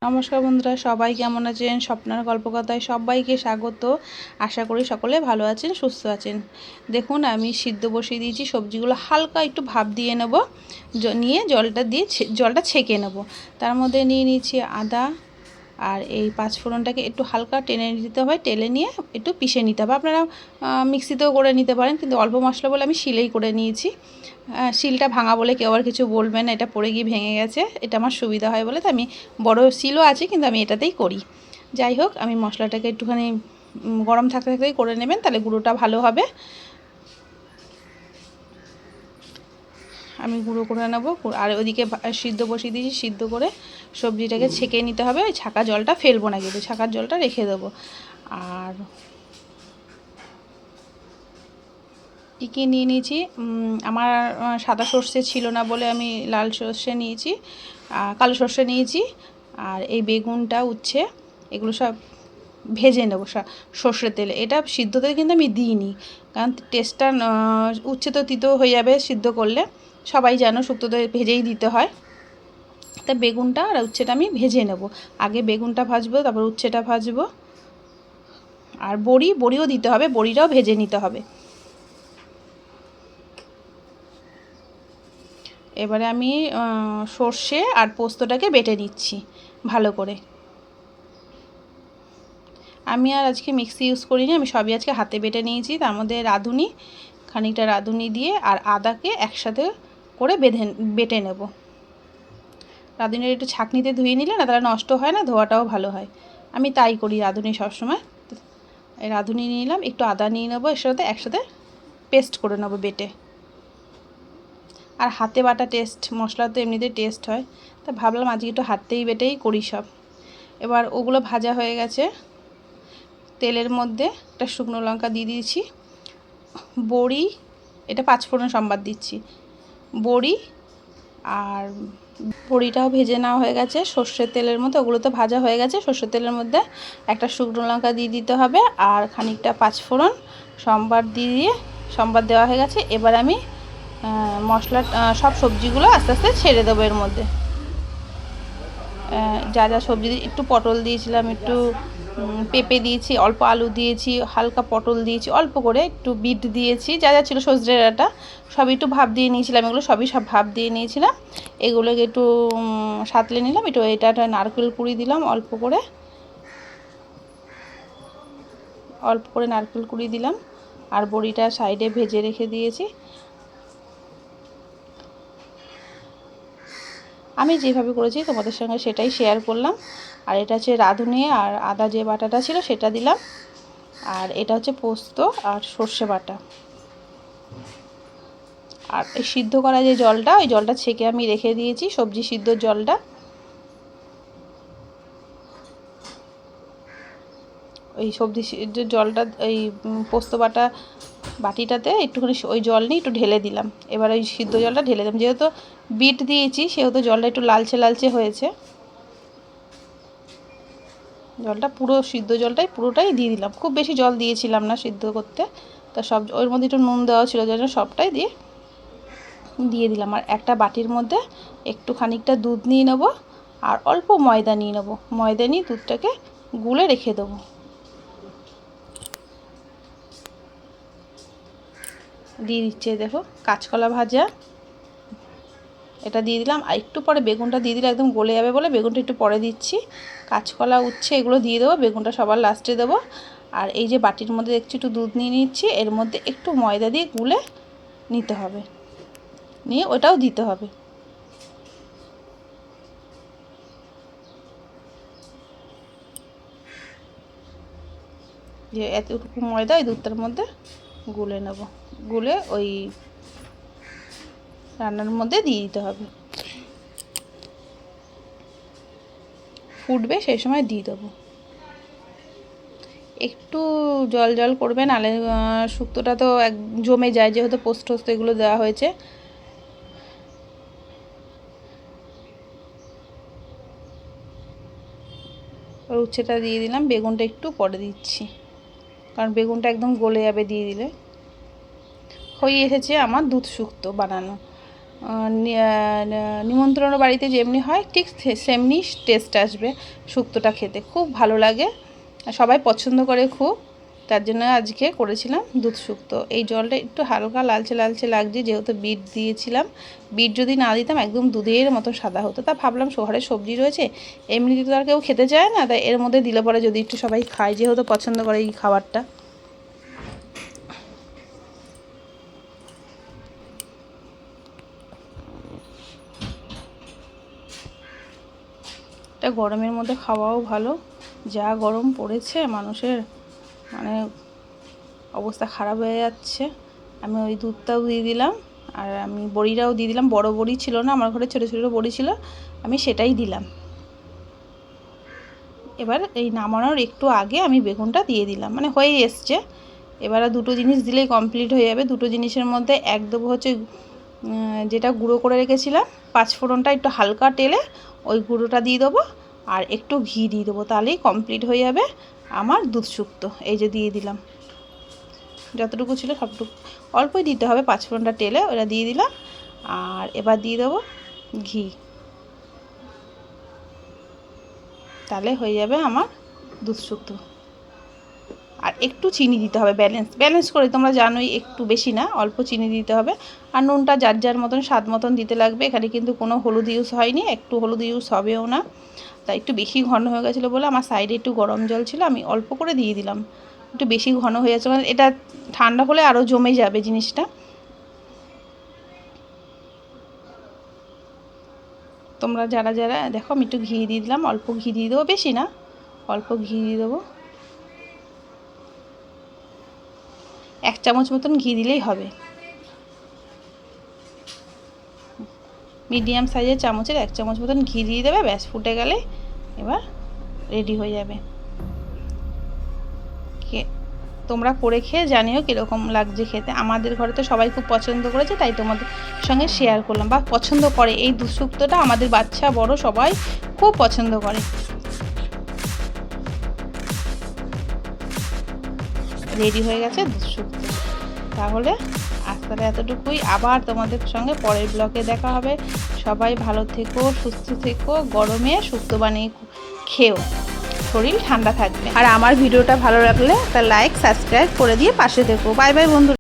নমস্কার বন্ধুরা, সবাই কেমন আছেন? স্বপ্নার গল্পকথায় সবাইকে স্বাগত। আশা করি সকলে ভালো আছেন, সুস্থ আছেন। দেখুন, আমি সিদ্ধ বসিয়ে দিয়েছি। সবজিগুলো হালকা একটু ভাপ দিয়ে নেব, নিয়ে জলটা ছেঁকে নেব। তার মধ্যে নিয়ে নিচ্ছি আদা, আর এই পাঁচফোড়নটাকে একটু হালকা টেনে নিতে হবে। টেলে নিয়ে একটু পিষে নিতে হবে। আপনারা মিক্সিতেও করে নিতে পারেন, কিন্তু অল্প মশলা বলে আমি শিলেই করে নিয়েছি। শিলটা ভাঙা বলে কেউ আর কিছু বলবেন না, এটা পড়ে গিয়ে ভেঙে গেছে। এটা আমার সুবিধা হয় বলে তো আমি, বড় শিলও আছে কিন্তু আমি এটাতেই করি। যাই হোক, আমি মশলাটাকে একটুখানি গরম থাকতে থাকতেই করে নেবেন, তাহলে গুঁড়োটা ভালো হবে। আমি গুঁড়ো করে নেবো। আর ওইদিকে সিদ্ধ বসিয়ে দিয়েছি। সিদ্ধ করে সবজিটাকে ছেঁকে নিতে হবে। ওই ছাকা জলটা ফেলবো না, কিন্তু ছাকার জলটা রেখে দেবো। আর কী কী নিয়ে নিয়েছি, আমার সাদা সর্ষে ছিল না বলে আমি লাল সর্ষে নিয়েছি, কালো সর্ষে নিয়েছি। আর এই বেগুনটা, উচ্ছে, এগুলো সব ভেজে নেবো সর্ষের তেলে। এটা সিদ্ধতে কিন্তু আমি দিইনি, কারণ টেস্টটা, উচ্ছে তো তিতো হয়ে যাবে সিদ্ধ করলে, সবাই জানো শুক্তোতে ভেজেই দিতে হয়। তা বেগুনটা আর উচ্ছেটা আমি ভেজে নেব। আগে বেগুনটা ভাজবো, তারপর উচ্ছেটা ভাজবো। আর বড়িও দিতে হবে, বড়িটাও ভেজে নিতে হবে। এবারে আমি সর্ষে আর পোস্তটাকে বেটে নিচ্ছি ভালো করে। আমি আর আজকে মিক্সি ইউজ করিনি, আমি সবই আজকে হাতে বেটে নিয়েছি। তার মধ্যে খানিকটা রাঁধুনি দিয়ে আর আদাকে একসাথে করে বেটে নেব। রাঁধুনিটা একটু ছাঁকনিতে ধুয়ে নিলে না, তাহলে নষ্ট হয় না, ধোয়াটাও ভালো হয়। আমি তাই করি রাঁধুনি সবসময়। এই রাঁধুনি নিয়ে নিলাম, একটু আদা নিয়ে নেবো, এর সাথে একসাথে পেস্ট করে নেবো বেটে। আর হাতে বাটা মশলা তো এমনিতে টেস্ট হয়, তা ভাবলাম আজকে একটু হাতেই বেটেই করি সব। এবার ওগুলো ভাজা হয়ে গেছে। তেলের মধ্যে একটা শুকনো লঙ্কা দিয়ে দিয়েছি, বড়ি, এটা পাঁচফোড়ন সম্বাদ দিচ্ছি, বড়ি, আর বড়িটাও ভেজে নেওয়া হয়ে গেছে সর্ষের তেলের মধ্যে। ওগুলো তো ভাজা হয়ে গেছে। সর্ষের তেলের মধ্যে একটা শুকনো লঙ্কা দিয়ে দিতে হবে, আর খানিকটা পাঁচফোড়ন সম্বাদ দেওয়া হয়ে গেছে। এবার আমি মশলা, সব সবজিগুলো আস্তে আস্তে ছেড়ে দেবো এর মধ্যে। যা যা সবজি, একটু পটল দিয়েছিলাম, একটু পেঁপে দিয়েছি, অল্প আলু দিয়েছি, হালকা পটল দিয়েছি, অল্প করে একটু বিট দিয়েছি, যা যা ছিল সজনে ডাঁটা সব একটু ভাপ দিয়ে নিয়েছিলাম। এগুলো সব ভাপ দিয়ে নিয়েছিলাম। এগুলোকে একটু সাঁতলে নিলাম। এটা নারকেল কুড়ি দিলাম অল্প করে নারকেল কুড়ি দিলাম। আর বড়িটা সাইডে ভেজে রেখে দিয়েছি। আমি যেভাবে করেছি তোমাদের সঙ্গে সেটাই শেয়ার করলাম। আর এটা হচ্ছে রাঁধুনি আর আদা যে বাটাটা ছিল সেটা দিলাম। আর এটা হচ্ছে পোস্ত আর সর্ষে বাটা। আর এই সিদ্ধ করা যে জলটা, ওই জলটা ছেঁকে আমি রেখে দিয়েছি, সবজি সিদ্ধর জলটা। ওই সবজি সিদ্ধর জলটা ওই পোস্ত বাটা বাটিটাতে একটুখানি ওই জল নিয়ে একটু ঢেলে দিলাম। এবার ওই সিদ্ধ জলটা ঢেলে দিলাম। যেহেতু বিট দিয়েছি সেহেতু জলটা একটু লালচে লালচে হয়েছে। জলটা সিদ্ধ জলটাই পুরোটাই দিয়ে দিলাম। খুব বেশি জল দিয়েছিলাম না সিদ্ধ করতে, তা সব ওর মধ্যে একটু নুন দেওয়া ছিল, যেন সবটাই দিয়ে দিলাম। আর একটা বাটির মধ্যে একটু খানিকটা দুধ নিয়ে নেব, আর অল্প ময়দা নিয়ে নেব। ময়দা নিয়ে দুধটাকে গুলে রেখে দেবো। দিয়ে দিচ্ছে, দেখো, কাঁচকলা ভাজা, এটা দিয়ে দিলাম। আর একটু পরে বেগুনটা দিয়ে দিলে একদম গলে যাবে বলে বেগুনটা একটু পরে দিচ্ছি। কাঁচকলা, উচ্ছে এগুলো দিয়ে দেবো, বেগুনটা সবার লাস্টে দেবো। আর এই যে বাটির মধ্যে দেখছি একটু দুধ নিয়ে নিচ্ছি, এর মধ্যে একটু ময়দা দিয়ে গুলে নিতে হবে, নিয়ে ওটাও দিতে হবে। যে এতটুকু ময়দা এই দুধটার মধ্যে গুলে নেব, গুলে ওই রান্নার মধ্যে দিয়ে দিতে হবে। ফুটবে সেই সময় দিয়ে দেবো। একটু জল জল করবে, নাহলে শুক্তোটা তো জমে যায়, যেহেতু পোস্ত এগুলো দেওয়া হয়েছে। উচ্ছেটা দিয়ে দিলাম, বেগুনটা একটু পরে দিচ্ছি, কারণ বেগুনটা একদম গলে যাবে দিয়ে দিলে। হয়ে এসেছে আমার দুধ শুক্তো বানানো। নিমন্ত্রণ বাড়িতে যেমনি হয় ঠিক সেমনি টেস্ট আসবে। শুক্তোটা খেতে খুব ভালো লাগে, সবাই পছন্দ করে খুব, তার জন্য আজকে করেছিলাম দুধ শুক্তো। এই জলটা একটু হালকা লালচে লালচে লাগছে, যেহেতু বিট দিয়েছিলাম। বিট যদি না দিতাম একদম দুধের মতো সাদা হতো। তা ভাবলাম ঘরে সবজি রয়েছে, এমনিতে তো আর কেউ খেতে চায় না, তাই এর মধ্যে দিলে পরে যদি একটু সবাই খায়, যেহেতু পছন্দ করে এই খাবারটা। এটা গরমের মধ্যে খাওয়াও ভালো, যা গরম পড়েছে মানুষের মানে অবস্থা খারাপ হয়ে যাচ্ছে। আমি ওই দুধটাও দিয়ে দিলাম, আর আমি বড়িটাও দিয়ে দিলাম। বড় বড়ি ছিল না আমার ঘরে, ছোটো ছোটো বড়ি ছিল, আমি সেটাই দিলাম। এবার এই নামানোর একটু আগে আমি বেগুনটা দিয়ে দিলাম, মানে হয়ে এসছে। এবার দুটো জিনিস দিলেই কমপ্লিট হয়ে যাবে। দুটো জিনিসের মধ্যে এক দেবো হচ্ছে যেটা গুঁড়ো করে রেখেছিলাম, পাঁচফোড়নটা একটু হালকা তেলে ওই গুঁড়োটা দিয়ে দেবো, আর একটু ঘি দিয়ে দেবো, তাহলেই কমপ্লিট হয়ে যাবে আমার দুধ শুক্তো। এই যে দিয়ে দিলাম, যতটুকু ছিল সবটুকু, অল্পই দিতে হবে, পাঁচফোড়নটা তেলে ওটা দিয়ে দিলাম। আর এবার দিয়ে দেবো ঘি, তাহলে হয়ে যাবে আমার দুধ শুক্তো। আর একটু চিনি দিতে হবে, ব্যালেন্স করে, তোমরা জানোই একটু বেশি না, অল্প চিনি দিতে হবে। আর নুনটা যার যার মতন স্বাদ মতন দিতে লাগবে। এখানে কিন্তু কোনো হলুদ ইউজ হয়নি, একটু হলুদ ইউজ হবেও না। তাই একটু বেশি ঘন হয়ে গেছিলো বলে আমার সাইডে একটু গরম জল ছিল, আমি অল্প করে দিয়ে দিলাম। একটু বেশি ঘন হয়ে যাচ্ছে, মানে এটা ঠান্ডা হলে আরও জমে যাবে জিনিসটা। তোমরা যারা যারা দেখো, আমি একটু ঘি দিয়ে দিলাম, অল্প ঘি দিয়ে দেবো, বেশি না, অল্প ঘি দিয়ে দেবো। 1 চামচ মতন ঘি দিলেই হবে, মিডিয়াম সাইজের চামচের 1 চামচ মতন ঘি দিয়ে দেবে, ব্যাস ফুটে গেলে এবার রেডি হয়ে যাবে। তোমরা করে খেয়ে জানিও কীরকম লাগছে খেতে। আমাদের ঘরে তো সবাই খুব পছন্দ করেছে, তাই তোমাদের সঙ্গে শেয়ার করলাম, বা পছন্দ করে। এই দুধ শুক্তোটা আমাদের বাচ্চা বড় সবাই খুব পছন্দ করে। রেডি হয়ে গেছে দুধ শুক্তো। তাহলে আজকাল এতটুকুই, আবার তোমাদের সঙ্গে পরের ব্লগে দেখা হবে। সবাই ভালো থেকো, সুস্থ থেকো, গরমে শুক্তো বানিয়ে খেও, শরীর ঠান্ডা থাকবে। আর আমার ভিডিওটা ভালো লাগলে একটা লাইক সাবস্ক্রাইব করে দিয়ে পাশে থেকো। বাই বাই বন্ধু।